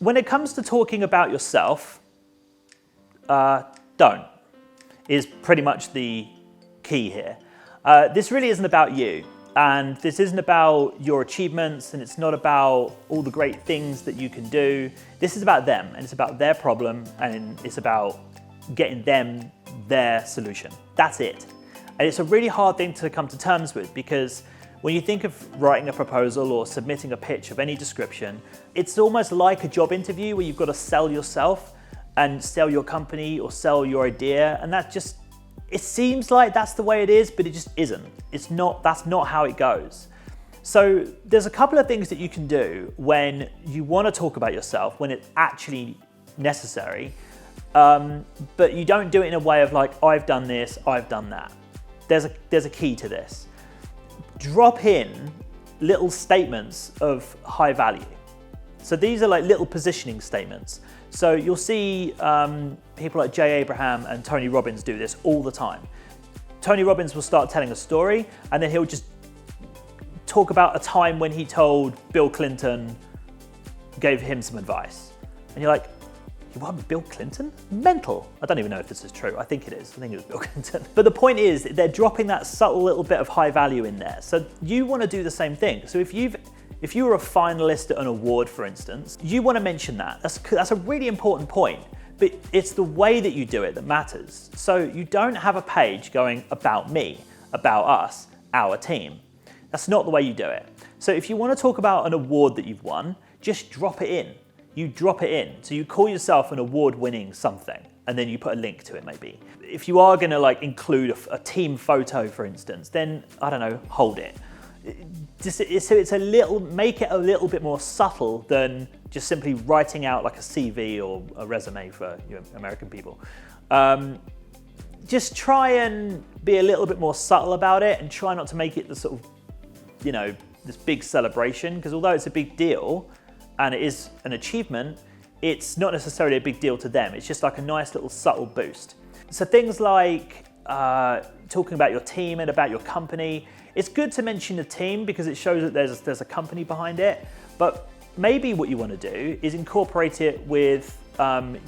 when it comes to talking about yourself, don't, is pretty much the key here. This really isn't about you, and this isn't about your achievements, and it's not about all the great things that you can do. This is about them, and it's about their problem, and it's about getting them their solution. That's it. And it's a really hard thing to come to terms with, because when you think of writing a proposal or submitting a pitch of any description, it's almost like a job interview where you've got to sell yourself and sell your company or sell your idea. And that just, it seems like that's the way it is, but it just isn't. It's not, that's not how it goes. So there's a couple of things that you can do when you want to talk about yourself, when it's actually necessary, but you don't do it in a way of like, I've done this, I've done that. There's a key to this. Drop in little statements of high value. So these are like little positioning statements. So you'll see people like Jay Abraham and Tony Robbins do this all the time. Tony Robbins will start telling a story, and then he'll just talk about a time when he told Bill Clinton, gave him some advice. And you're like, you work with Bill Clinton? Mental. I don't even know if this is true. I think it is. I think it was Bill Clinton. But the point is, they're dropping that subtle little bit of high value in there. So you want to do the same thing. So if you were a finalist at an award, for instance, you want to mention that. That's a really important point. But it's the way that you do it that matters. So you don't have a page going about me, about us, our team. That's not the way you do it. So if you want to talk about an award that you've won, just drop it in. You drop it in. So you call yourself an award-winning something, and then you put a link to it maybe. If you are going to like include a team photo, for instance, then I don't know, hold it. So it's a little, make it a little bit more subtle than just simply writing out like a CV or a resume for you American people. Just try and be a little bit more subtle about it, and try not to make it the sort of, you know, this big celebration, because although it's a big deal, and it is an achievement, it's not necessarily a big deal to them. It's just like a nice little subtle boost. So things like talking about your team and about your company. It's good to mention the team because it shows that there's a company behind it, but maybe what you want to do is incorporate it with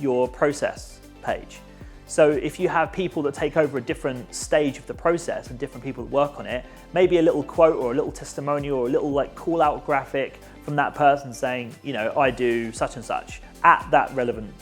your process page. So if you have people that take over a different stage of the process and different people that work on it, maybe a little quote or a little testimonial or a little like call out graphic from that person saying, you know, I do such and such at that relevant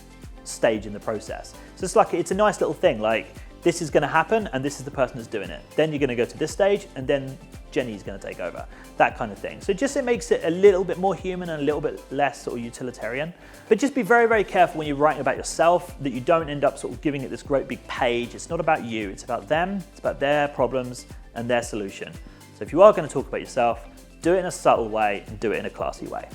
stage in the process. So it's like, it's a nice little thing, like this is going to happen and this is the person that's doing it. Then you're going to go to this stage and then Jenny's going to take over, that kind of thing. So just it makes it a little bit more human and a little bit less sort of utilitarian. But just be very, very careful when you're writing about yourself that you don't end up sort of giving it this great big page. It's not about you, it's about them, it's about their problems and their solution. So if you are going to talk about yourself, do it in a subtle way and do it in a classy way.